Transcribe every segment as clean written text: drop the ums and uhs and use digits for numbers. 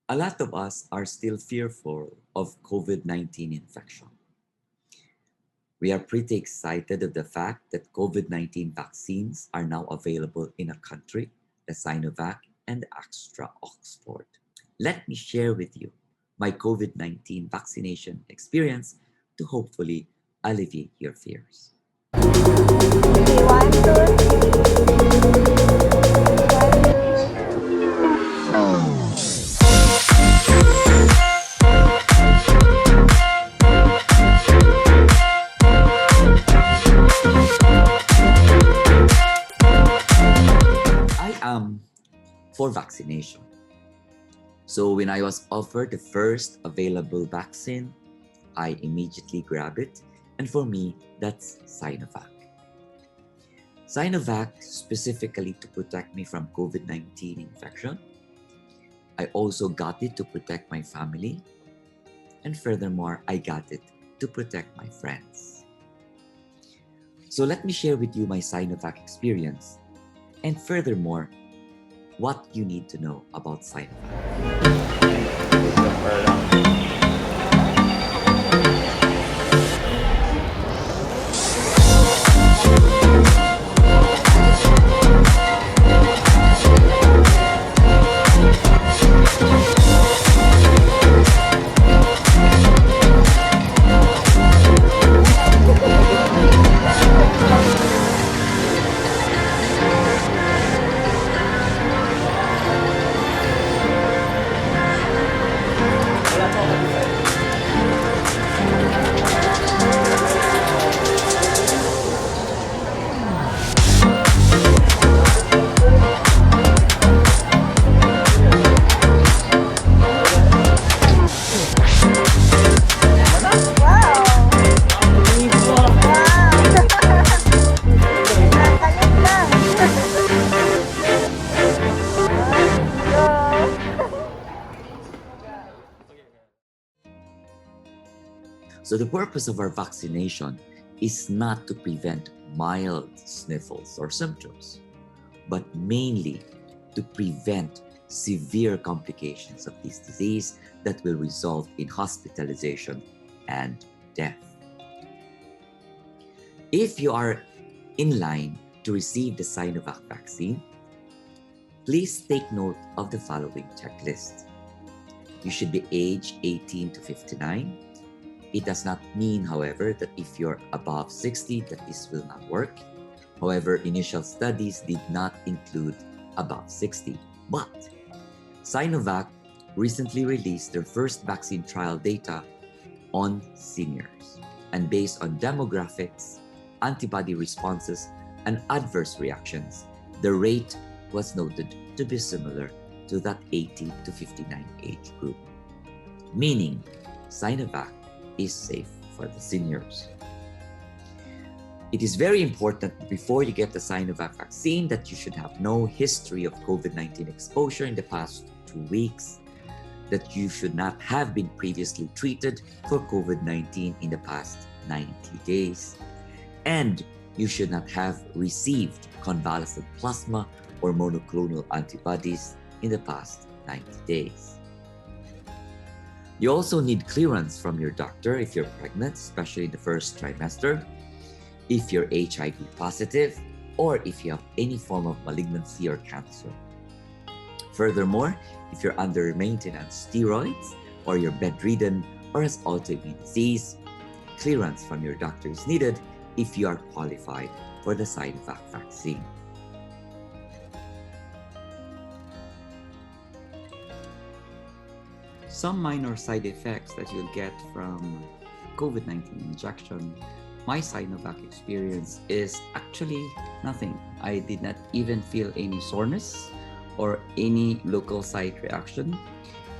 A lot of us are still fearful of COVID-19 infection. We are pretty excited of the fact that COVID-19 vaccines are now available in a country, the Sinovac and the Astra Oxford. Let me share with you my COVID-19 vaccination experience to hopefully alleviate your fears. Okay, one, two, three. I am for vaccination. So when I was offered the first available vaccine, I immediately grab it. And for me, that's SINOVAC. SINOVAC specifically to protect me from COVID-19 infection. I also got it to protect my family. And furthermore, I got it to protect my friends. So let me share with you my SINOVAC experience. And furthermore, what you need to know about SINOVAC. So the purpose of our vaccination is not to prevent mild sniffles or symptoms, but mainly to prevent severe complications of this disease that will result in hospitalization and death. If you are in line to receive the SINOVAC vaccine, please take note of the following checklist. You should be age 18 to 59. It does not mean, however, that if you're above 60 that this will not work. However, initial studies did not include above 60. But SINOVAC recently released their first vaccine trial data on seniors. And based on demographics, antibody responses, and adverse reactions, the rate was noted to be similar to that 80 to 59 age group. Meaning, SINOVAC is safe for the seniors. It is very important before you get the SINOVAC vaccine that you should have no history of COVID-19 exposure in the past 2 weeks, that you should not have been previously treated for COVID-19 in the past 90 days, and you should not have received convalescent plasma or monoclonal antibodies in the past 90 days. You also need clearance from your doctor if you're pregnant, especially in the first trimester, if you're HIV positive, or if you have any form of malignancy or cancer. Furthermore, if you're under maintenance steroids, or you're bedridden, or has autoimmune disease, clearance from your doctor is needed if you are qualified for the SINOVAC vaccine. Some minor side effects that you'll get from COVID-19 injection, my SINOVAC experience is actually nothing. I did not even feel any soreness or any local site reaction.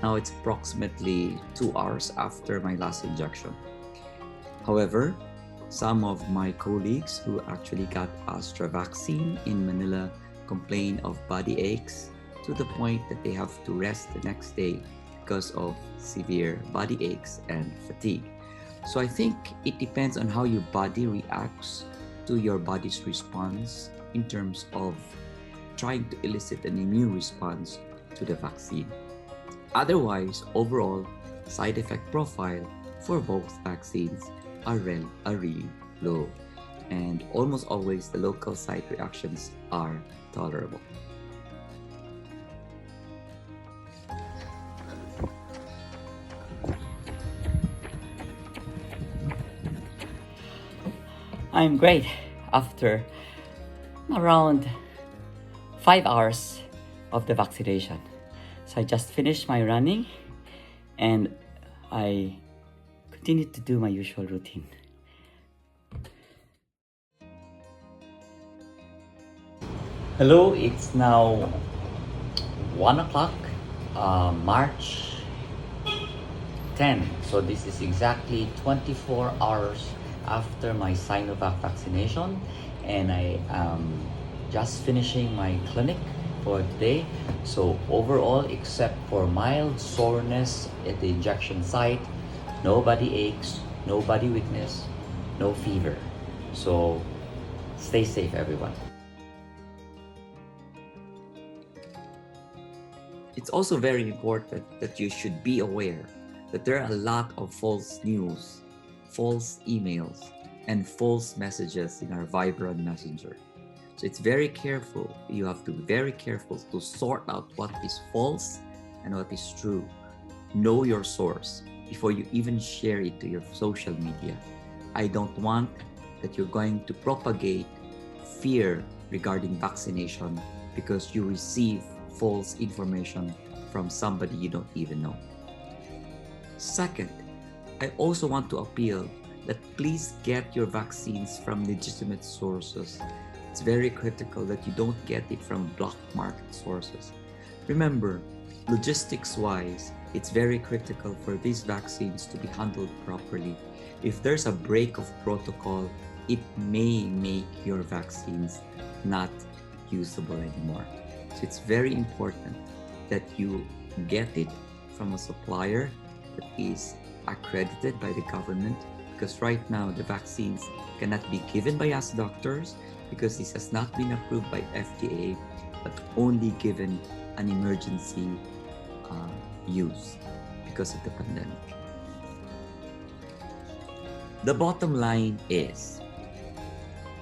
Now it's approximately 2 hours after my last injection. However, some of my colleagues who actually got Astra vaccine in Manila complain of body aches to the point that they have to rest the next day because of severe body aches and fatigue. So I think it depends on how your body reacts to your body's response in terms of trying to elicit an immune response to the vaccine. Otherwise, overall side effect profile for both vaccines are really low, and almost always the local site reactions are tolerable. I'm great after around 5 hours of the vaccination. So I just finished my running and I continue to do my usual routine. Hello, it's now 1 o'clock, March 10. So this is exactly 24 hours after my SINOVAC vaccination, and I am just finishing my clinic for today. So overall, except for mild soreness at the injection site, no body aches, no body weakness, no fever. So stay safe, everyone. It's also very important that you should be aware that there are a lot of false news, false emails, and false messages in our Viber and Messenger. So it's very careful. You have to be very careful to sort out what is false and what is true. Know your source before you even share it to your social media. I don't want that you're going to propagate fear regarding vaccination because you receive false information from somebody you don't even know. Second, I also want to appeal that please get your vaccines from legitimate sources. It's very critical that you don't get it from black market sources. Remember, logistics-wise, it's very critical for these vaccines to be handled properly. If there's a break of protocol, it may make your vaccines not usable anymore. So it's very important that you get it from a supplier that is accredited by the government, because right now the vaccines cannot be given by us doctors because this has not been approved by FDA, but only given an emergency use because of the pandemic. The bottom line is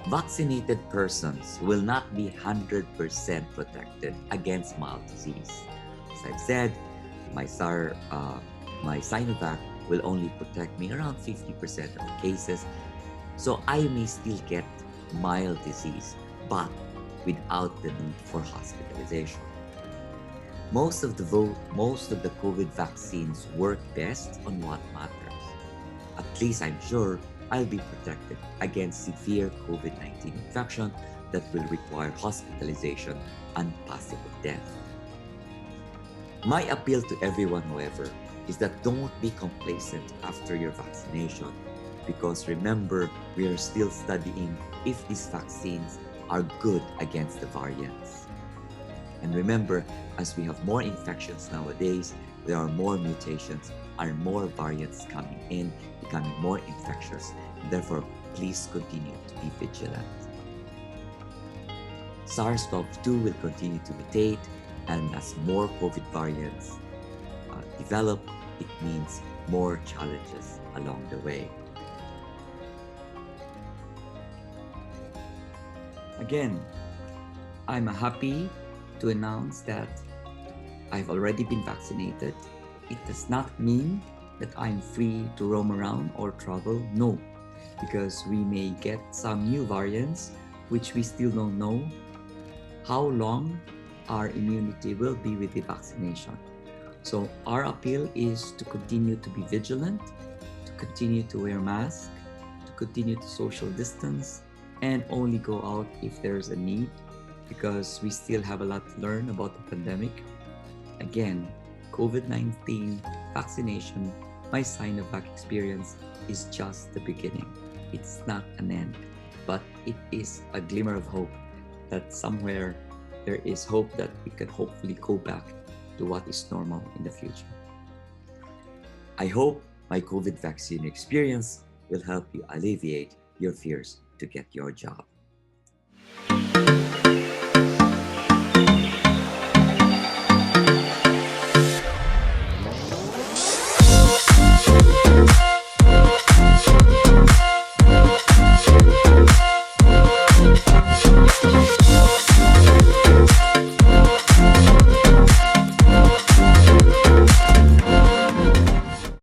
vaccinated persons will not be 100% protected against mild disease. As I've said, my SINOVAC will only protect me around 50% of cases, so I may still get mild disease, but without the need for hospitalization. Most of the COVID vaccines work best on what matters. At least I'm sure I'll be protected against severe COVID-19 infection that will require hospitalization and possible death. My appeal to everyone, however, is that don't be complacent after your vaccination, because remember, we are still studying if these vaccines are good against the variants. And remember, as we have more infections nowadays, there are more mutations and more variants coming in, becoming more infectious. Therefore, please continue to be vigilant. SARS-CoV-2 will continue to mutate, and as more COVID variants develop, it means more challenges along the way. Again, I'm happy to announce that I've already been vaccinated. It does not mean that I'm free to roam around or travel. No, because we may get some new variants which we still don't know how long our immunity will be with the vaccination. So our appeal is to continue to be vigilant, to continue to wear masks, to continue to social distance, and only go out if there's a need, because we still have a lot to learn about the pandemic. Again, COVID-19 vaccination, my SINOVAC experience is just the beginning. It's not an end, but it is a glimmer of hope that somewhere there is hope that we can hopefully go back to what is normal in the future. I hope my COVID vaccine experience will help you alleviate your fears to get your job.